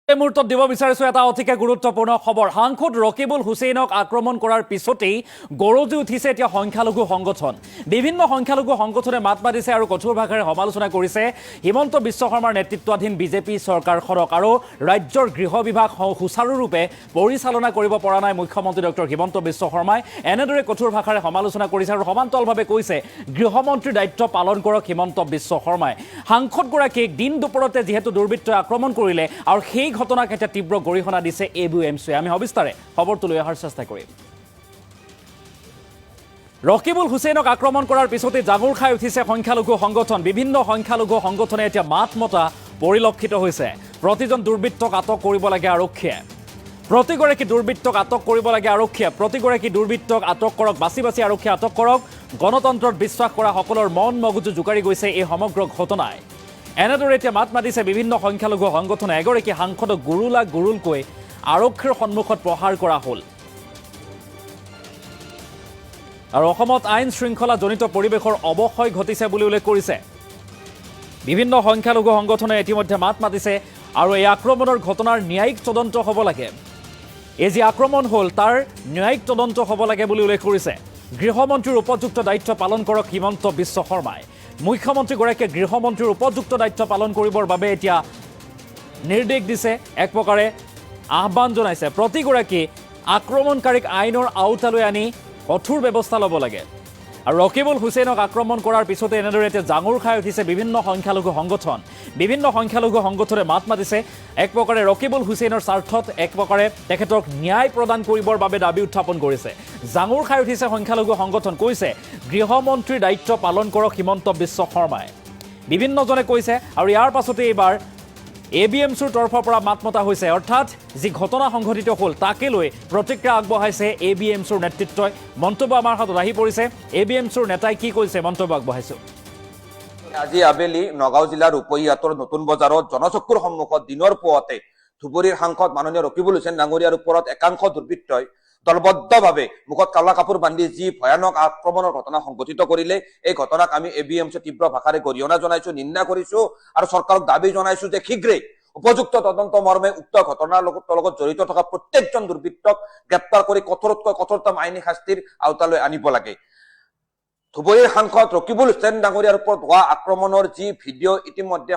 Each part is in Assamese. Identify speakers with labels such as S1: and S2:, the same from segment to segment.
S1: এই মুহূৰ্তত দিব বিচাৰিছো এটা অতিকে গুৰুত্বপূৰ্ণ খবৰ। সাংসদ ৰকিবুল হুছেইনক আক্ৰমণ কৰাৰ পিছতেই গৰজি উঠিছে এতিয়া সংখ্যালঘু সংগঠন। বিভিন্ন সংখ্যালঘু সংগঠনে মাত মাতিছে আৰু কঠোৰ ভাষাৰে সমালোচনা কৰিছে হিমন্ত বিশ্ব শৰ্মাৰ নেতৃত্বাধীন বিজেপি চৰকাৰখনক আৰু ৰাজ্যৰ গৃহ বিভাগ সুচাৰুৰূপে পৰিচালনা কৰিব পৰা নাই মুখ্যমন্ত্ৰী ডক্টৰ হিমন্ত বিশ্ব শৰ্মাই। এনেদৰে কঠোৰ ভাষাৰে সমালোচনা কৰিছে আৰু সমান্তৰালভাৱে কৈছে গৃহমন্ত্ৰীৰ দায়িত্ব পালন কৰক হিমন্ত বিশ্ব শৰ্মাই। সাংসদগৰাকীক দিন দুপৰতে যিহেতু দুৰ্বৃত্তই আক্ৰমণ কৰিলে আৰু সেই ঘটনাক এটা তীব্ৰ গৰিহণা দিছে ABMCয়ে। আমি সবিস্তাৰে খবৰটো লৈ অহাৰ চেষ্টা কৰিম। ৰকিবুল হুছেইনক আক্ৰমণ কৰাৰ পিছতে জাগুৰ খাই উঠিছে সংখ্যালঘু সংগঠন। বিভিন্ন সংখ্যালঘু সংগঠনে এতিয়া মাত মতা পৰিলক্ষিত হৈছে। প্ৰতিজন দুৰ্বৃত্তক আটক কৰিব লাগে আৰক্ষীয়ে। প্ৰতিগৰাকী দুৰ্বৃত্তক আটক কৰিব লাগে আৰক্ষীয়ে। প্ৰতিগৰাকী দুৰ্বৃত্তক আটক কৰক, বাছি বাছি আৰক্ষীয়ে আটক কৰক। গণতন্ত্ৰত বিশ্বাস কৰা সকলৰ মন মগজু জোকাৰি গৈছে এই সমগ্ৰ ঘটনাই। এনেদৰে এতিয়া মাত মাতিছে বিভিন্ন সংখ্যালঘু সংগঠনে। এগৰাকী সাংসদক গুৰুলকৈ আৰক্ষীৰ সন্মুখত প্ৰহাৰ কৰা হ'ল। আৰু অসমত আইন শৃংখলাজনিত পৰিৱেশৰ অৱক্ষয় ঘটিছে বুলি উল্লেখ কৰিছে। বিভিন্ন সংখ্যালঘু সংগঠনে ইতিমধ্যে মাত মাতিছে আৰু এই আক্ৰমণৰ ঘটনাৰ ন্যায়িক তদন্ত হ'ব লাগে। এই যি আক্ৰমণ হ'ল তাৰ ন্যায়িক তদন্ত হ'ব লাগে বুলি উল্লেখ কৰিছে। গৃহমন্ত্ৰীৰ উপযুক্ত দায়িত্ব পালন কৰক হিমন্ত বিশ্ব শৰ্মাই। মুখ্যমন্ত্ৰীগৰাকীয়ে গৃহমন্ত্ৰীৰ উপযুক্ত দায়িত্ব পালন কৰিবৰ বাবে এতিয়া নিৰ্দেশ দিছে, এক প্ৰকাৰে আহ্বান জনাইছে। প্ৰতিগৰাকী আক্ৰমণকাৰীক আইনৰ আওতালৈ আনি কঠোৰ ব্যৱস্থা ল'ব লাগে। আৰু ৰকিবুল হুছেইনক আক্ৰমণ কৰাৰ পিছতে এনেদৰে এতিয়া জাঙুৰ খাই উঠিছে বিভিন্ন সংখ্যালঘু সংগঠন। বিভিন্ন সংখ্যালঘু সংগঠনে মাত মাতিছে এক প্ৰকাৰে ৰকিবুল হুছেইনৰ স্বাৰ্থত এক প্ৰকাৰে তেখেতক ন্যায় প্ৰদান কৰিবৰ বাবে দাবী উত্থাপন কৰিছে। জাঙুৰ খাই উঠিছে সংখ্যালঘু সংগঠন, কৈছে গৃহমন্ত্ৰীৰ দায়িত্ব পালন কৰক হিমন্ত বিশ্ব শৰ্মাই। বিভিন্নজনে কৈছে আৰু ইয়াৰ পাছতে এইবাৰ ABMCৰ তৰফৰ পৰা মাত মতা হৈছে। অৰ্থাৎ যি ঘটনা সংঘটিত হ'ল তাকে লৈ প্ৰতিক্ৰিয়া আগবঢ়াইছে ABMCৰ নেতৃত্বই। মন্তব্য আমাৰ হাতত আহি পৰিছে। ABMCৰ নেতাই কি কৈছে মন্তব্য আগবঢ়াইছো।
S2: আজি আবেলি নগাঁও জিলাৰ উপহিয়াতৰ নতুন বজাৰত জনচক্ষুৰ সন্মুখত দিনৰ পুৱাতে ধুবুৰীৰ সাংসদ মাননীয় ৰকিবুল হুছেইন ডাঙৰীয়াৰ ওপৰত একাংশ দুৰ্বৃত্তই দলবদ্ধভাৱে মুখত কালা কাপোৰ বান্ধি যি ভয়ানক আক্ৰমণৰ ঘটনা সংঘটিত কৰিলে, এই ঘটনাক আমি ABMC তীব্ৰ ভাষাৰে গৰিহণা জনাইছো, নিন্দা কৰিছো আৰু চৰকাৰক দাবী জনাইছো যে শীঘ্ৰেই উপযুক্ত তদন্ত মৰ্মে উক্ত ঘটনাৰ লগত জড়িত থকা প্ৰত্যেকজন দুৰ্বৃত্তক গ্ৰেপ্তাৰ কৰি কঠোৰতকৈ কঠোৰতম আইনী শাস্তিৰ আওতালৈ আনিব লাগে। ধুবুৰীৰ সাংসদ ৰকিবুল হুছেইন ডাঙৰীয়াৰ ওপৰত হোৱা আক্ৰমণৰ যি ভিডিঅ' ইতিমধ্যে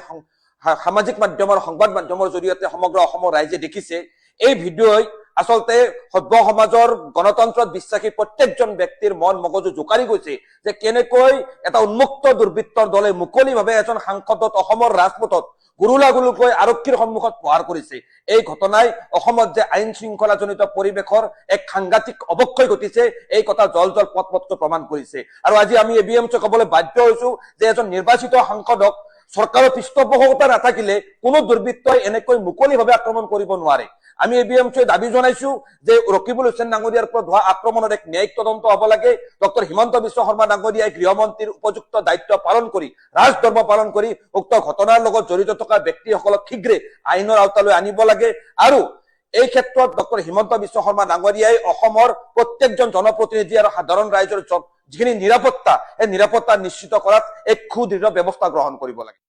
S2: সামাজিক মাধ্যমৰ সংবাদ মাধ্যমৰ জৰিয়তে সমগ্ৰ অসমৰ ৰাইজে দেখিছে, এই ভিডিঅ'ই আচলতে সভ্য সমাজৰ গণতন্ত্ৰত বিশ্বাসী প্ৰত্যেকজন ব্যক্তিৰ মন মগজু জোকাৰি গৈছে যে কেনেকৈ এটা উন্মুক্ত দুৰ্বৃত্তৰ দলে মুকলিভাৱে এজন সাংসদক অসমৰ ৰাজপথত গুৰুলাগুৰুকৈ আৰক্ষীৰ সন্মুখত প্ৰহাৰ কৰিছে। এই ঘটনাই অসমত যে আইন শৃংখলাজনিত পৰিৱেশৰ এক সাংঘাতিক অৱক্ষয় ঘটিছে এই কথা জল পথকৈ প্ৰমাণ কৰিছে। আৰু আজি আমি ABMC ক'বলৈ বাধ্য হৈছো যে এজন নিৰ্বাচিত সাংসদক চৰকাৰৰ পৃষ্ঠপোষকতা নাথাকিলে কোনো দুৰ্বৃত্তই এনেকৈ মুকলিভাৱে আক্ৰমণ কৰিব নোৱাৰে। আমি ABMCয়ে দাবী জনাইছো যে ৰকিবুল হুছেইন ডাঙৰীয়াৰ ওপৰত হোৱা আক্ৰমণৰ এক ন্যায়িক তদন্ত হ'ব লাগে। ডক্টৰ হিমন্ত বিশ্ব শৰ্মা ডাঙৰীয়াই গৃহমন্ত্ৰীৰ উপযুক্ত দায়িত্ব পালন কৰি ৰাজধৰ্ম পালন কৰি উক্ত ঘটনাৰ লগত জড়িত থকা ব্যক্তিসকলক শীঘ্ৰে আইনৰ আওতালৈ আনিব লাগে। আৰু এই ক্ষেত্ৰত ডক্টৰ হিমন্ত বিশ্ব শৰ্মা ডাঙৰীয়াই অসমৰ প্ৰত্যেকজন জনপ্ৰতিনিধি আৰু সাধাৰণ ৰাইজৰ যিখিনি নিৰাপত্তা, এই নিৰাপত্তা নিশ্চিত কৰাত এক সুদৃঢ় ব্যৱস্থা গ্ৰহণ কৰিব লাগে।